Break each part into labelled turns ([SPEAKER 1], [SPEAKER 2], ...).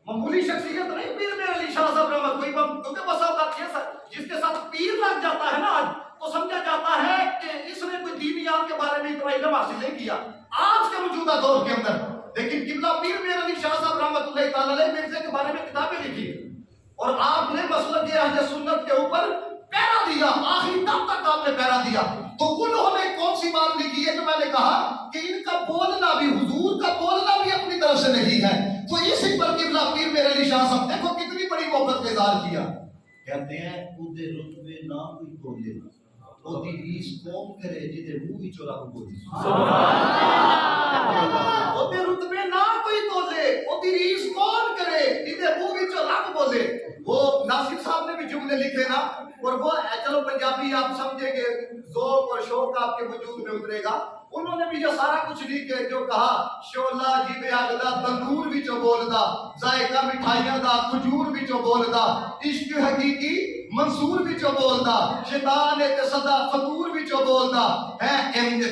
[SPEAKER 1] معمولی شخصیت نہیں پیر میر علی شاہ صاحب رحمت کوئی کیونکہ بسا اوقات یہ جس کے ساتھ پیر لگ جاتا ہے نا آج تو سمجھا جاتا ہے کہ اس نے کوئی دینیات کے بارے میں اتنا علم حاصل نہیں کیا آج کے موجودہ دور کے اندر. لیکن قبلہ پیر میر علی شاہ صاحب رحمت اللہ تعالی علیہ مرزے کے بارے میں کتابیں لکھی اور آپ نے مسلک اہل سنت کے اوپر پہرا دیا, آخری دم تک آپ نے پہرا دیا. تو انہوں نے کون سی بات لکھی ہے جو میں نے کہا کہ ان کا بولنا بھی حضور کا بولنا بھی اپنی طرف سے نہیں ہے. تو اسی پر قبلہ پیر میر علی شاہ صاحب دیکھو کتنی بڑی محبت کا اظہار کیا. کہتے ہیں اودے رتبے نہ کوئی تولے اودی ریس قوم کرے جدے منہ وچوں رب بولے. سبحان اللہ. اودے رتبے نہ کوئی تولے اودی ریس کون کرے جدے منہ وچوں رب بولے. وہ ناصر صاحب نے بھی جملے لکھے نا اور وہ چلو پنجابی آپ سمجھیں گے ذوق اور شوق آپ کے وجود میں اترے گا. انہوں نے بھی یہ سارا کچھ لکھے جو کہا شولا جیوے اگدا تندور وچوں بولدا ذائقہ مٹھائیاں دا کھجور وچوں بولدا عشق حقیقی منصور وچوں بولدا شیطان تے صدا فطور وچوں بولدا ہے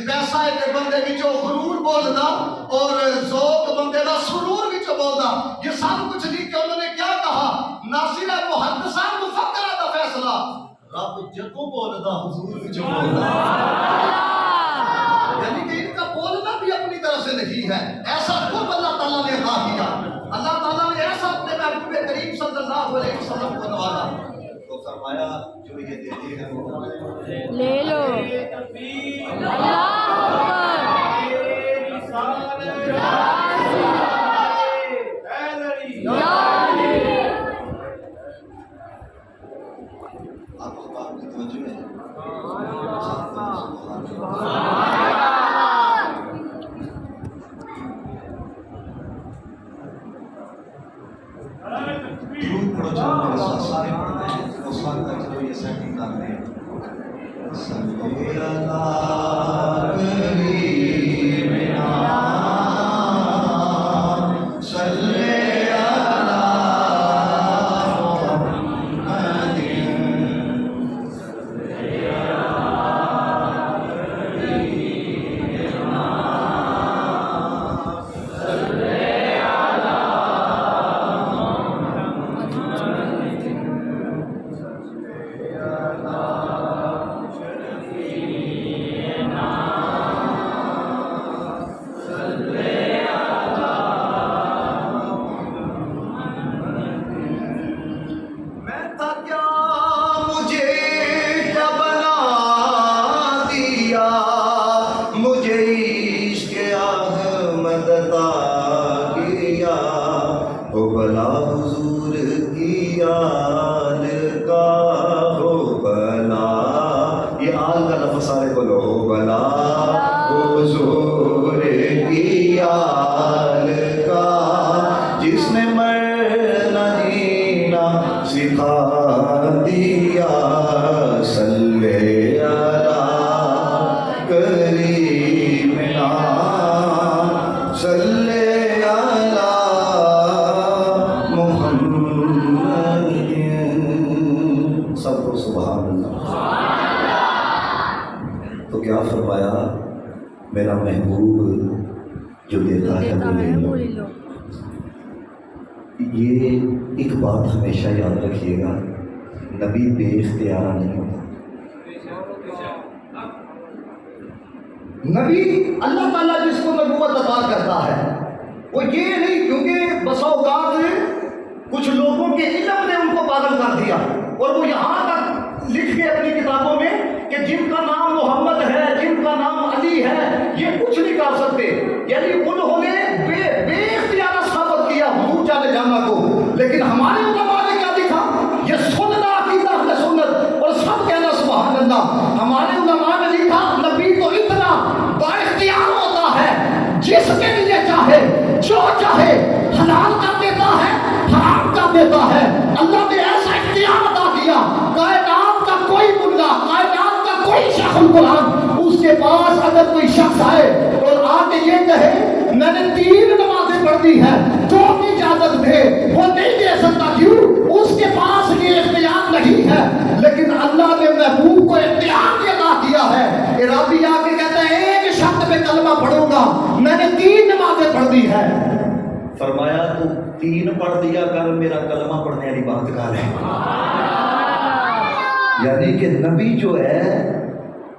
[SPEAKER 1] پیسہ تے بندے وچوں غرور بولدا اور ذوق بندے دا سرور وچوں بولدا. یہ سب کچھ لکھ کے انہوں نے کیا کہا ناصر محدثان مفکرہ دا فیصلہ رب جدوں بولدا حضور وچوں بولدا. یعنی کہ ان کا بولنا بھی اپنی طرف سے نہیں ہے. ایسا خوب اللہ تعالیٰ نے عطا کیا. اللہ تعالیٰ نے ایسا اپنے محبوب کریم صلی اللہ علیہ وسلم کو نوازا تو فرمایا جو یہ دیتے ہیں وہ
[SPEAKER 2] لے لو.
[SPEAKER 1] آپ کو بات کی توجہ ہے. درود پڑھو جو میرے ساتھ سارے پڑھتے ہیں اس وقت تک چلو یہ سیٹنگ کرتے ہیں. صلی اللہ کریمنا صلی میرا محبوب جو دیتا ہے وہ لے لو. یہ ایک بات ہمیشہ یاد رکھیے گا نبی بے اختیارہ نہیں ہوتا. نبی اللہ تعالیٰ جس کو نبوت عطا کرتا ہے وہ یہ نہیں کیونکہ بسا اوقات کچھ لوگوں کے علم نے ان کو پاگل کر دیا اور وہ یہاں تک لکھ کے اپنی کتابوں میں کہ جن کا نام محمد ہے جن کا نام علی ہے یہ کچھ نہیں کر سکتے. یعنی انہوں نے بے اختیار ثابت کیا حضور جانے جانا کو. لیکن ہمارے علماء نے کیا لکھا یہ سننا عقیدہ اہل سنت اور سب کہنا سبحان اللہ. ہمارے علماء نے لکھا نبی تو اتنا با اختیار ہوتا ہے جس کے لیے چاہے جو چاہے حلال کر دیتا ہے حرام کر دیتا ہے. اللہ نے ایسا اختیار عطا کیا کائنات کا کوئی ملا کائنات کا کوئی شخص القرآن اس کے پاس اگر کوئی شخص آئے اور آ کے یہ کہے میں نے 3 نمازیں پڑھ دی ہے جو بھی اجازت دے وہ نہیں دے سکتا. کیوں؟ اس کے پاس یہ اختیار نہیں ہے. لیکن اللہ نے محبوب کو اختیار بھی عطا کیا ہے. ارادی آ کے کہتا ہے ایک شخص میں کلمہ پڑھوں گا میں نے 3 نمازیں پڑھ دی ہے. فرمایا تو 3 پڑھ دیا کر، میرا کلمہ پڑھنے والی بات کر ہے۔ یعنی کہ نبی جو ہے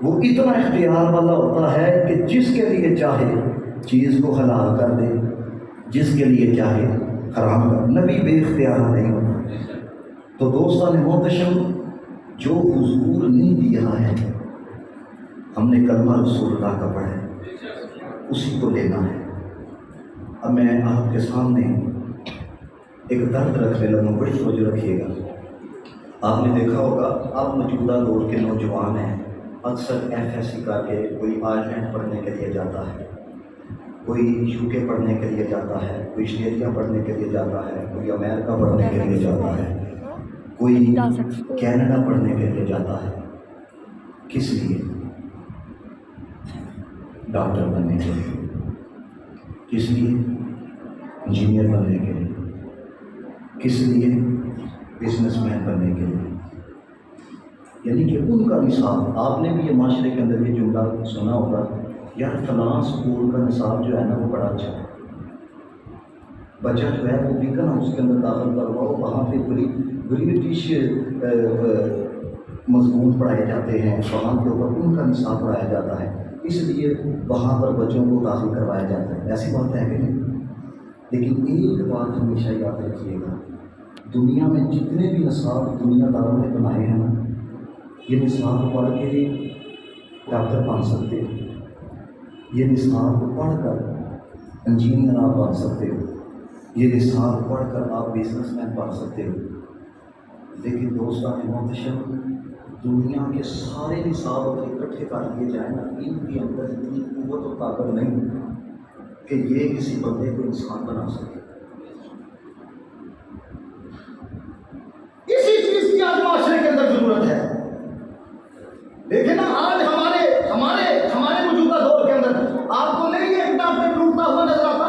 [SPEAKER 1] وہ اتنا اختیار والا ہوتا ہے کہ جس کے لیے چاہے چیز کو حلال کر دے، جس کے لیے چاہے حرام کر، نبی بے اختیار نہیں ہوتا۔ تو دوستان محتشم، جو حضور نے دیا ہے، ہم نے کلمہ رسول اللہ کا پڑھا ہے، اسی کو لینا ہے۔ اب میں آپ کے سامنے ایک درد رکھنے لگوں، بڑی توجہ رکھیے گا۔ آپ نے دیکھا ہوگا، آپ موجودہ دور کے نوجوان ہیں، اکثر FSC کر کے کوئی آئرلینڈ پڑھنے کے لیے جاتا ہے، کوئی UK پڑھنے کے لیے جاتا ہے، کوئی آسٹریلیا پڑھنے کے لیے جاتا ہے، کوئی امریکہ پڑھنے کے لیے جاتا ہے، کوئی کینیڈا پڑھنے کے لیے جاتا ہے۔ کس لیے؟ ڈاکٹر بننے کے لیے، کس لیے؟ انجینئر بننے کے لیے، کس لیے؟ بزنس مین بننے کے لیے۔ یعنی کہ ان کا نصاب، آپ نے بھی یہ معاشرے کے اندر یہ جملہ سنا ہوگا، یار فلاں اسکول کا نصاب جو ہے نا وہ بڑا اچھا ہے، بچہ جو ہے وہ بیکن ہاؤس کے اندر داخل کرواؤ، وہاں پہ برٹش مضمون پڑھائے جاتے ہیں، وہاں کے اوپر ان کا نصاب پڑھایا جاتا ہے، اس لیے وہاں پر بچوں کو داخل کروایا جاتا ہے۔ ایسی بات ہے کہ نہیں؟ لیکن ایک بات ہمیشہ یاد رکھیے گا، دنیا میں جتنے بھی نصاب دنیا داروں نے بنائے ہیں نا، یہ نصاب پڑھ کے ڈاکٹر بن سکتے ہو، یہ نصاب پڑھ کر انجینئر آپ بن سکتے ہو، یہ نصاب پڑھ کر آپ بزنس مین بن سکتے ہو، لیکن دوستان محتشم، دنیا کے سارے نصاب اگر اکٹھے کر لیے جائیں نا، ان کے اندر اتنی قوت و طاقت نہیں کہ یہ کسی بندے کو انسان بنا سکے۔ اسی چیز کی آج معاشرے کے اندر ضرورت ہے۔ دیکھیں نا، آج ہمارے موجودہ دور کے اندر آپ کو نہیں ایک ڈاکٹر ڈوبتا ہوا نظر آتا؟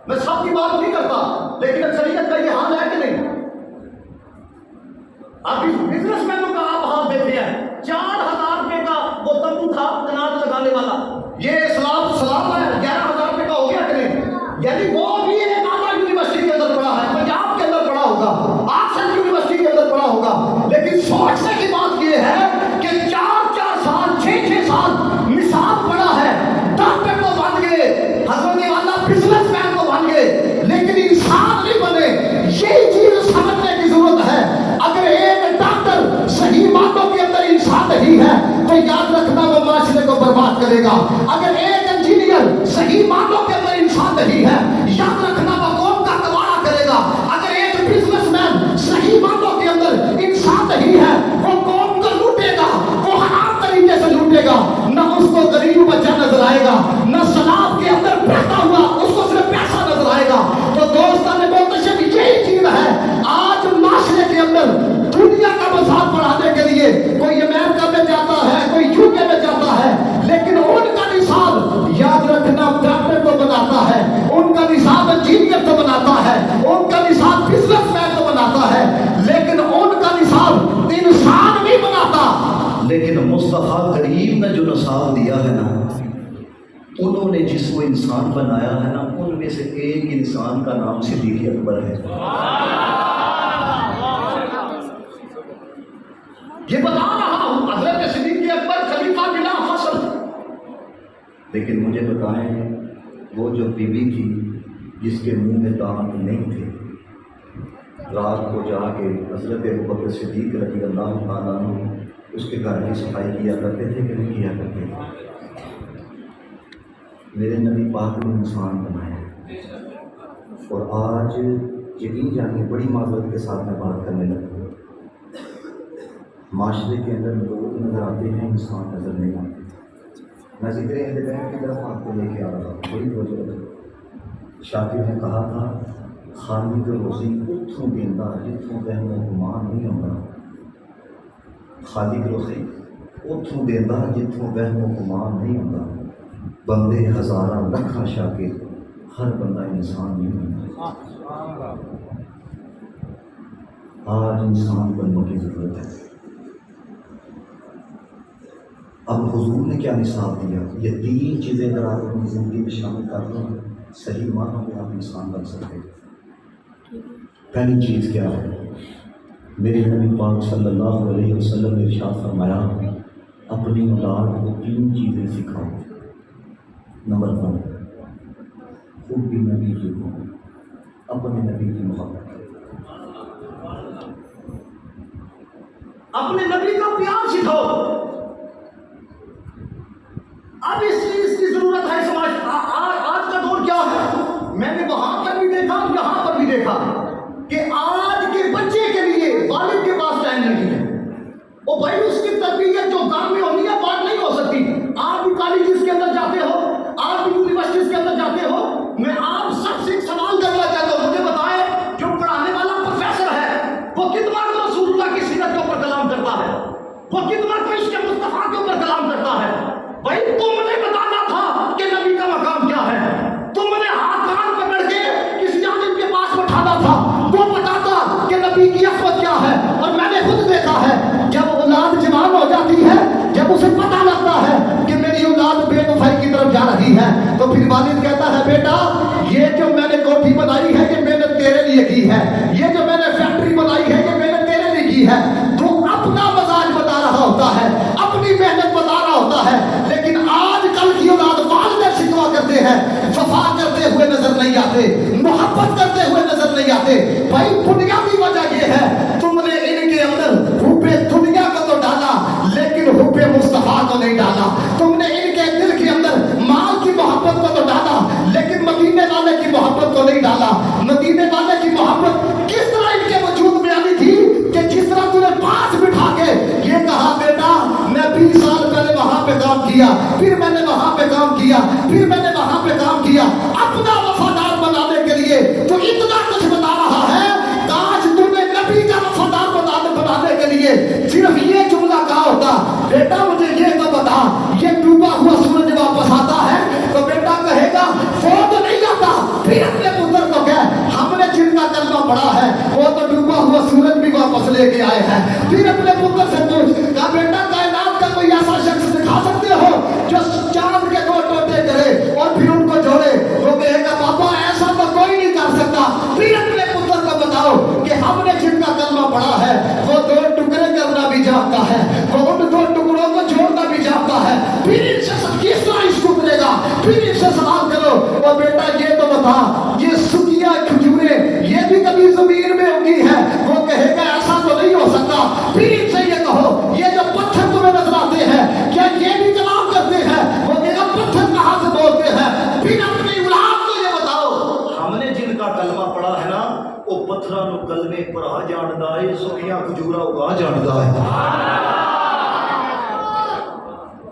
[SPEAKER 1] میں سب کی بات نہیں کرتا، لیکن اکثریت کا یہ حال ہے کہ نہیں؟ آپ اس بزنس مینوں کا آپ حال دیکھتے ہیں، 4000 روپے کا وہ تمبو تھا کنات لگانے والا، یہ سلام ہے 11000 روپے کا ہو گیا کہ نہیں؟ یعنی وہ بھی ایک اعلیٰ یونیورسٹی کے اندر پڑھا ہے، پنجاب کے اندر پڑھا ہوگا، آکسفورڈ یونیورسٹی کے اندر پڑھا ہوگا، لیکن سوچنے کی بات یہ ہے کہ 4 سال 6 سال نصاب پڑھا ہے، ڈاکٹر تو بن گئے، حضرت والا بزنس مین تو بن گئے، لیکن انسان نہیں بنے۔ یہی چیز سمجھنے کی ضرورت ہے۔ اگر ایک ڈاکٹر صحیح معنوں کے اندر انسان نہیں ہے تو یاد رکھنا وہ معاشرے کو برباد کرے گا۔ اگر ایک انجینئر صحیح معنوں کے اندر انسان نہیں ہے، یاد رکھنا وہ قوم کا کباڑہ کرے گا۔ اگر ایک بزنس مین صحیح معنوں کے اندر انسان نہیں ہے، وہ قوم کو لوٹے گا، وہ حرام طریقے سے لوٹے گا، نہ اس کو غریب بچہ نظر آئے گا، نہ سلاب کے اندر بہتا ہوا اس کو صرف پیسہ نظر آئے گا۔ تو دوستان محتشم، یہی چیز ہے آج معاشرے کے اندر دنیا کا مذہب پڑھانے کے لیے کوئی امریکہ میں جاتا ہے، کوئی UK میں جاتا ہے، لیکن ان کا نصاب یاد رکھنا ڈاکٹر تو بناتا ہے، ان کا نصاب انجینئر تو بناتا ہے، ان کا نصاب بزنس مین تو بناتا ہے، لیکن ان کا نصاب انسان نہیں بناتا۔ لیکن مصطفیٰ کریم نے جو نصاب دیا ہے نا، انہوں نے جس کو انسان بنایا ہے نا، ان میں سے ایک انسان کا نام صدیق اکبر ہے۔ یہ بتا رہا ہوں، حضرت صدیق اکبر خلیفہ بلا فصل۔ لیکن مجھے بتائیں، وہ جو بیوی تھی جس کے منہ میں دانت نہیں تھے، رات کو جا کے حضرت ابوبکر صدیق رضی اللہ تعالیٰ عنہ اس کے گھر کی صفائی کیا کرتے تھے کہ نہیں کیا کرتے تھے؟ میرے نبی پاک نے انسان بنایا، اور آج یقین جانیے بڑی معذرت کے ساتھ میں بات کرنے لگا، معاشرے کے اندر لوگ نظر آتے ہیں، انسان نظر نہیں آتے۔ میں ذکر اہل بیت کی طرف آپ کو لے کے آ رہا ہوں، بڑی توجہ رکھیں۔ شاکر نے کہا تھا، خالق روزی اتوں دینا جتوں وہم و گمان نہیں ہوتا، خالق روزی اتوں دینا جتوں وہم و گمان نہیں ہوتا، بندے ہزارہ لکھاں شاکر، ہر بندہ انسان نہیں ہوتا۔ آج انسان بننے کی ضرورت ہے۔ اب حضور نے کیا نصاب دیا؟ یہ 3 چیزیں اگر آپ اپنی زندگی میں شامل کر لیں صحیح معنوں میں آپ انسان بن سکتے ہیں۔ پہلی چیز کیا ہے؟ میرے نبی پاک صلی اللہ علیہ وسلم نے ارشاد فرمایا اپنی اولاد کو 3 چیزیں سکھاؤ۔ نمبر 1 خود بھی نبی کی ہو، اپنے نبی کی محبت، اپنے نبی کا پیار سکھاؤ۔ اب اس چیز کی ضرورت ہے سماج۔ آج کا دور کیا ہے؟ میں نے وہاں پر بھی دیکھا، یہاں پر بھی دیکھا کہ آج کے بچے کے لیے والد کے پاس ٹائم نہیں ہے۔ وہ بھائی اس کی تربیت جو گھر میں ہونی ہے بات نہیں ہو سکتی۔ آپ بھی کالجز کے اندر جاتے ہو، آپ بھی یونیورسٹیز کے اندر جاتے ہو، میں آپ سب سے ایک سوال کرنا چاہتا ہوں، مجھے بتائیں جو پڑھانے والا پروفیسر ہے وہ کتنا رسول اللہ کی سیرت کے اوپر کلام کرتا ہے، وہ کتنا عشق مصطفیٰ کے اوپر کلام کرتا ہے؟ بھائی تم نے بتانا تھا کہ نبی کا مقام کیا ہے، تم نے ہاتھ کان پکڑ کے کسی عالم کے پاس بٹھانا تھا، وہ بتاتا کہ نبی کی عظمت کیا ہے۔ اور میں نے خود دیکھا ہے جب اولاد جوان ہو جاتی ہے، جب اسے پتہ لگتا ہے کہ میری اولاد بے وفائی کی طرف جا رہی ہے، تو پھر والد کہتا ہے بیٹا یہ جو میں نے کوٹھی بنائی ہے یہ میں نے تیرے لیے کی ہے، یہ جو میں نے فیکٹری بنائی ہے یہ میں نے تیرے لیے کی ہے۔ تو اپنا مزاج بتا رہا ہوتا ہے، اپنی محنت بتا رہا ہوتا ہے، لیکن آج کل کی اولاد والدہ شکوا کرتے ہیں، وفا کرتے ہوئے نظر نہیں آتے، محبت کرتے ہوئے نظر نہیں آتے۔ بھائی بنیادی وجہ یہ ہے تم نے ان کے اندر حب دنیا کو تو ڈالا لیکن حب مصطفیٰ کو نہیں ڈالا، تم نے ان کے دل کے اندر مال کی محبت کو تو ڈالا لیکن مدینے والے کی محبت کو نہیں ڈالا۔ مدینے والے کی محبت کس طرح ان کے وجود میں آنی تھی کہ جس طرح تم نے پاس بٹھا کے یہ کہا بیٹا میں 20 سال پہلے وہاں پہ کام کیا، پھر میں نے وہاں پہ کام کیا، پھر میں نے وہاں پہ کام کیا، اپنا وفادار بنانے کے لیے تو اتنا کچھ بتا رہا ہے۔ کاش تمہیں نبی کا وفادار بنانے کے لیے صرف یہ جملہ کہا ہوتا بیٹا مجھے یہ تو بتا یہ ڈوبا ہوا سورج واپس آتا ہے، تو بیٹا کہے گا وہ تو نہیں آتا۔ پھر اپنے پتر کو کہے ہم نے جن کا کلمہ پڑھا ہے وہ تو ڈوبا ہوا سورج بھی واپس لے کے آئے ہیں۔ پھر اپنے پتر سے پوچھ کہا بیٹا کائنات کا کوئی ایسا شخص دکھا سکتے ہو جو چاند کے 2 ٹوٹے کرے اور پھر ان کو جوڑے؟ وہ کہے گا بابا ایسا تو کوئی نہیں کر سکتا۔ پھر اپنے پتر کو بتاؤ کہ ہم نے جن کا کلمہ پڑھا ہے وہ 2 ٹکڑے کرنا بھی جانتا ہے، وہ ان 2 ٹکڑوں کو جوڑنا بھی جانتا ہے۔ پھر ان سے کس طرح عشق اترے گا؟ پھر ان سے سوال کرو اور بیٹا یہ تو بتا یہ سکیا کھجوریں یہ بھی کبھی زمین میں اگی ہے؟ وہ کہے گا ایسا تو نہیں ہو سکتا۔ پھر ان سے یہ کہو یہ جو پتھر تمہیں نظر آتے ہیں کیا یہ بھی کلام کرتے ہیں؟ وہ کہے گا پتھر کہاں سے بولتے ہیں؟ پھر اپنی اولاد کو یہ بتاؤ ہم نے جن کا کلمہ پڑھا ہے نا وہ پتھراں نو کلمے پر آ جاندا ہے، سکیاں کھجورا اگا جاندا ہے۔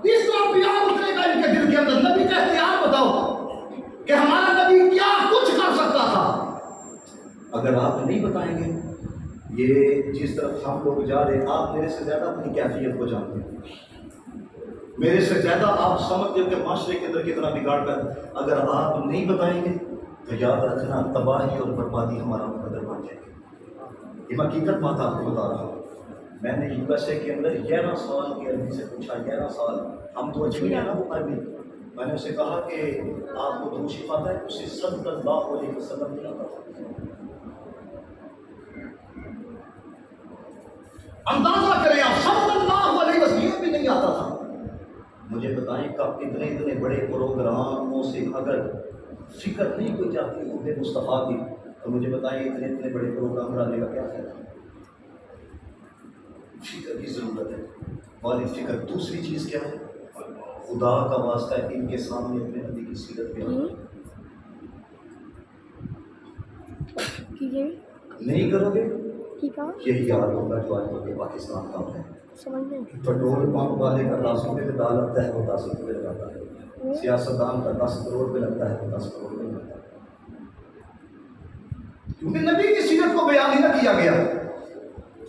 [SPEAKER 1] اس طرح پیار اترے گا ان کے دل کے اندر۔ نبی کا اختیار بتاؤ کہ ہمارا نبی کیا کچھ کر سکتا تھا۔ اگر آپ نہیں بتائیں گے یہ جس طرف ہم لوگ جا رہے ہیں، آپ میرے سے زیادہ اپنی کیفیت کو جانتے ہیں، میرے سے زیادہ آپ سمجھتے ہو کہ معاشرے کے اندر کتنا بگاڑ کر، اگر آپ نہیں بتائیں گے تو یاد رکھنا تباہی اور بربادی ہمارا مقدر بن جائے گی۔ یہ حقیقت بات آپ کو بتا رہا ہوں۔ میں نے یو ایس اے کے اندر 11 سال کی عربی سے پوچھا، 11 سال ہم تو اجمی ہے نا وہ عربی، میں نے اسے کہا کہ آپ کو درود شریف آتا ہے؟ اسے صلی اللہ علیہ وسلم نہیں آتا تھا۔ اندازہ کریں آپ، صلی اللہ علیہ وسلم بھی نہیں آتا تھا۔ مجھے بتائیں کب اتنے بڑے پروگراموں سے اگر فکر نہیں کوئی جاتی حب مصطفیٰ کی تو مجھے بتائیں اتنے بڑے پروگرام کرانے کا کیا فائدہ؟ فکر کی ضرورت ہے، والد فکر۔ دوسری چیز کیا ہے؟ خدا کا واسطہ ہے ان کے سامنے اپنے نبی کی سیرت بیان نہیں کرو گے یہی حال ہوگا جو آج کل پاکستان کا ہے۔ پیٹرول پمپ والے کا 10 روپے پہ دال لگتا ہے وہ 10 روپے لگاتا ہے، سیاستدان کا 10 کروڑ پہ لگتا ہے وہ 10 کروڑ پہ لگتا ہے، کیونکہ نبی کی سیرت کو بیان ہی نہ کیا گیا۔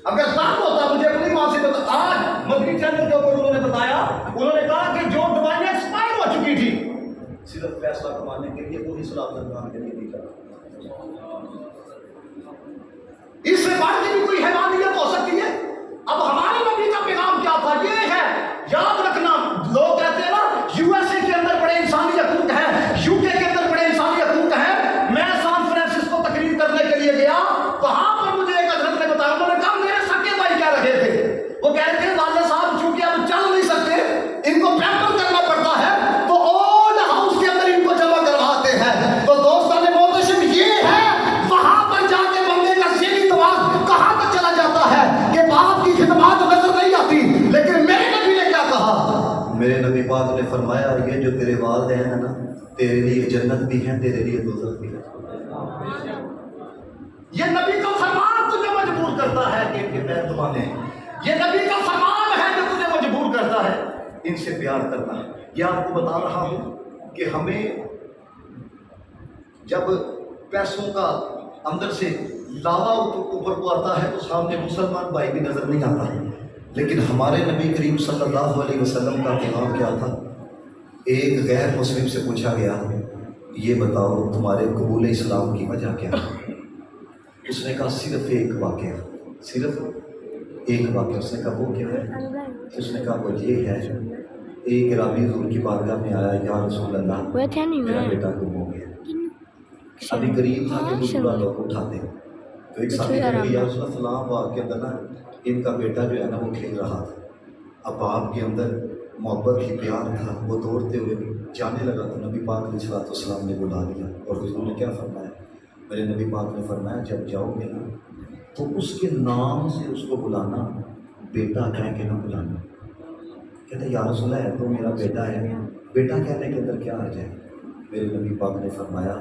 [SPEAKER 1] اگر صاحب ہوتا مجھے اپنی ماں سے بتا، آج مدنی چینل کے اوپر انہوں نے بتایا، انہوں نے کہا کہ جو دوائیں ایکسپائر ہو چکی تھی صرف پیسہ کمانے کے لیے وہی صلاح درخان کے لیے دی جا اس سے بڑھ کے بھی کوئی حیوانیت ہو سکتی ہے؟ اب ہمارے نبی کا پیغام کیا تھا یہ ہے، یاد رکھنا۔ لوگ کہتے ہیں نا یو ایس اے کے اندر بڑے انسانی حقوق ہیں، یو کے اندر بڑے انسانی حقوق والدین ہیں نا تیرے لیے جنت بھی ہے تیرے لیے دوزخ بھی ہے. یہ نبی کا فرمان تجھے مجبور کرتا ہے کہ ان کے پیر دبانے. یہ نبی کا فرمان ہے جو تجھے مجبور کرتا ہے ان سے پیار کرنا. یہ آپ کو بتا رہا ہوں کہ ہمیں جب پیسوں کا اندر سے لاوا اوپر کو آتا ہے تو سامنے مسلمان بھائی بھی نظر نہیں آتا ہے. لیکن ہمارے نبی کریم صلی اللہ علیہ وسلم کا پیغام کیا تھا؟ ایک غیر مسلم سے پوچھا گیا یہ بتاؤ تمہارے قبول اسلام کی وجہ کیا ہے؟ اس نے کہا صرف ایک واقعہ. صرف ایک واقعہ. اس نے کہا وہ کیا ہے؟ اس نے کہا وہ یہ ہے ایک رابی حضور کی بارگاہ میں آیا یا رسول اللہ میرا بیٹا گم ہو گیا. ابھی قریب تھا کہ دوسرا لوگ اٹھاتے تو ایک ساتھی کہہ گیا یا رسول اللہ فلاں باغ کے اندر نا ان کا بیٹا جو ہے نا وہ کھیل رہا تھا. اب آپ کے اندر محبت ہی پیار تھا. وہ دوڑتے ہوئے جانے لگا تو نبی پاک علیہ السلام نے بلا دیا. اور حضور نے کیا فرمایا؟ میرے نبی پاک نے فرمایا جب جاؤ گے نا تو اس کے نام سے اس کو بلانا, بیٹا کہہ کے نہ بلانا. کہتے یا رسول اللہ ہے تو میرا بیٹا ہے, بیٹا کہنے کے اندر کیا حرج ہے؟ میرے نبی پاک نے فرمایا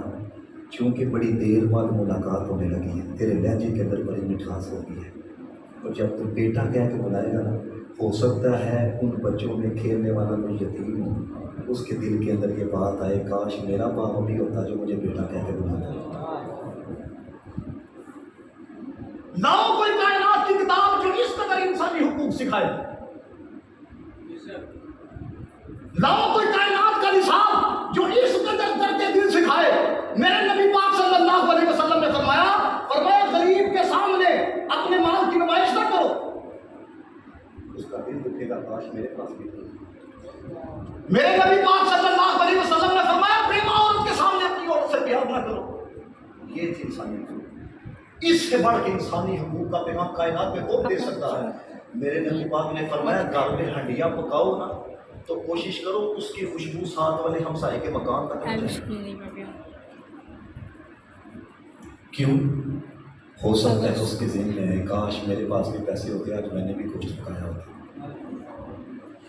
[SPEAKER 1] چونکہ بڑی دیر بعد ملاقات ہونے لگی ہے تیرے لہجے کے اندر بڑی مٹھاس ہو گئی ہے اور جب تو بیٹا کہہ کے بلائے گا نا ہو سکتا ہے ان بچوں میں کھیلنے والا کوئی یتیم ہو اس کے دل کے اندر یہ بات آئے کاش میرا باپ بھی ہوتا جو مجھے بیٹا کہہ کے بلاتا. لاؤ کوئی کائنات کی کتاب جو اس قدر انسانی حقوق سکھائے. لاؤ کوئی کائنات کا نصاب جو اس قدر درد دل سکھائے. میرے نبی پاک صلی اللہ علیہ وسلم نے فرمایا غریب کے سامنے اپنے مال کی نمائش نہ کرو. اس کا دل دکھے گا کاش میرے پاس بھی. میرے نبی پاک صلی اللہ علیہ وسلم نے فرمایا پریما عورت کے سامنے اپنی عورت سے پیار نہ کرو. یہ تھی انسانی حقوق. اس سے بڑھ کے انسانی حقوق کا پیغام کائنات میں کون دے سکتا ہے؟ میرے نبی پاک نے فرمایا گھر میں ہنڈیاں پکاؤ نا تو کوشش کرو اس کی خوشبو ساتھ والے ہمسائے کے مکان تک پہنچے. کیوں؟ ہو سکتا ہے اس کے ذہن میں ہے کاش میرے پاس بھی پیسے ہوتے آج میں نے بھی کچھ پکایا ہوتا.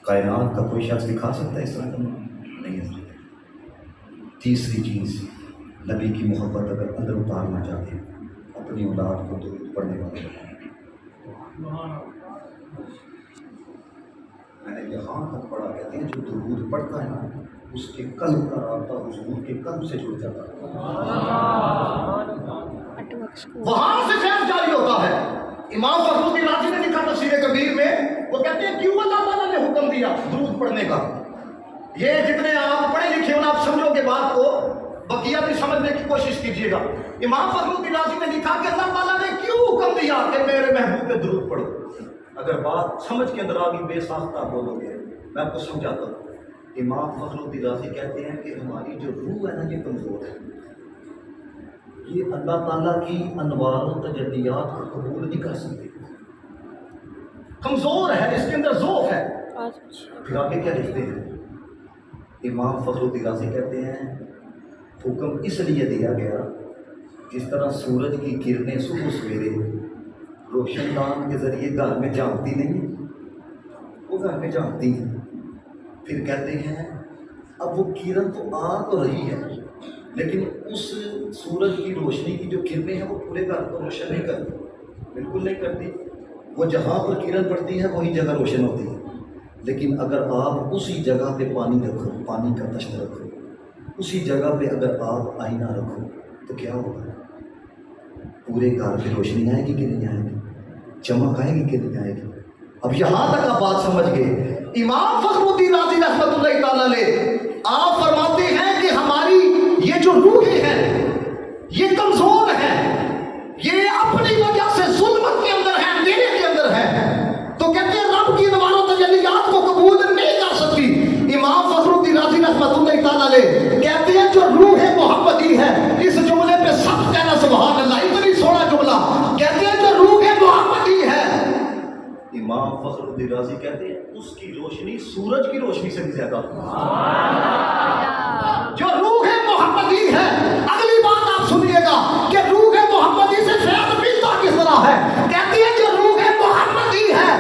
[SPEAKER 1] کائنات کا کوئی شخص دکھا سکتا ہے اس طرح کا نہیں ہے. تیسری چیز نبی کی محبت اگر اندر اتارنا چاہتے ہیں اپنی اولاد کو درود پڑھنے والے. میں نے یہاں تک پڑھا کہتے ہیں جو درود پڑھتا ہے نا اس کے قلب کا رابطہ حضور کے قلب سے جڑ جاتا ہے. وہاں سے فیض جاری ہوتا ہے. امام فخر الدین رازی نے لکھا تفسیر کبیر میں وہ کہتے ہیں کیوں اللہ تعالیٰ نے حکم دیا درود پڑھنے کا. یہ جتنے آپ پڑھے لکھے ہو آپ سمجھو کہ بات کو بقیہ بھی سمجھنے کی کوشش کیجیے گا. امام فخر الدین رازی نے لکھا کہ اللہ تعالیٰ نے کیوں حکم دیا کہ میرے محبوب پہ درود پڑھو. اگر بات سمجھ کے اندر آگے بے ساختہ بولو گے میں آپ کو سمجھاتا ہوں. امام فخر الدین رازی کہتے ہیں کہ ہماری جو روح ہے نا یہ کمزور ہے. یہ اللہ تعالیٰ کی انوار و تجلیات کو قبول نہیں کر سکتی. کمزور ہے, اس کے اندر ذوق ہے. پھر آگے کیا لکھتے ہیں امام فخر الدین رازی کہتے ہیں حکم اس لیے دیا گیا جس طرح سورج کی کرنیں صبح سویرے روشن دان کے ذریعے گھر میں جھانکتی نہیں, وہ گھر میں جھانکتی ہیں. پھر کہتے ہیں اب وہ کرن تو آ تو رہی ہے لیکن اس سورج کی روشنی کی جو کرنیں ہیں وہ پورے گھر کو روشن نہیں کرتی, بالکل نہیں کرتی. وہ جہاں پر کرن پڑتی ہے وہی جگہ روشن ہوتی ہے. لیکن اگر آپ اسی جگہ پہ پانی رکھو, پانی کا تشت رکھو, اسی جگہ پہ اگر آپ آئینہ رکھو تو کیا ہوگا؟ پورے گھر پہ روشنی آئے گی کہ نہیں آئے گی؟ چمک آئے گی کہ نہیں آئے گی؟ اب یہاں تک آپ بات سمجھ گئے. امام فخر الدین رازی رحمۃ اللہ تعالیٰ علیہ آپ فرماتے ہیں کہ ہماری یہ جو روحیں ہیں یہ کمزور ہے, یہ اپنی وجہ سے ظلمت کے اندر ہے, اندھیرے کے اندر ہے. تو کہتے ہیں رب کی انوار و تجلیات کو قبول نہیں کر سکتی. امام فخر الدین رازی رحمۃ اللہ تعالیٰ علیہ کہتے ہیں جو روح محمدی ہے, اس جملے پہ سب کہنا سبحان اللہ, اتنی سونا جملہ. کہتے ہیں جو روح محمدی ہے امام فخر الدین رازی کہتے ہیں اس کی روشنی سورج کی روشنی سے بھی زیادہ. جو روح محمدی ہے, اگلی بات آپ سنیے گا کہ روح محمدی سے فیض ملتا کس طرح ہے. کہتی ہے جو روح محمدی ہے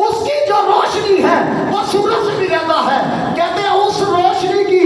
[SPEAKER 1] اس کی جو روشنی ہے وہ سورج سے بھی زیادہ ہے. کہتے ہیں اس روشنی کی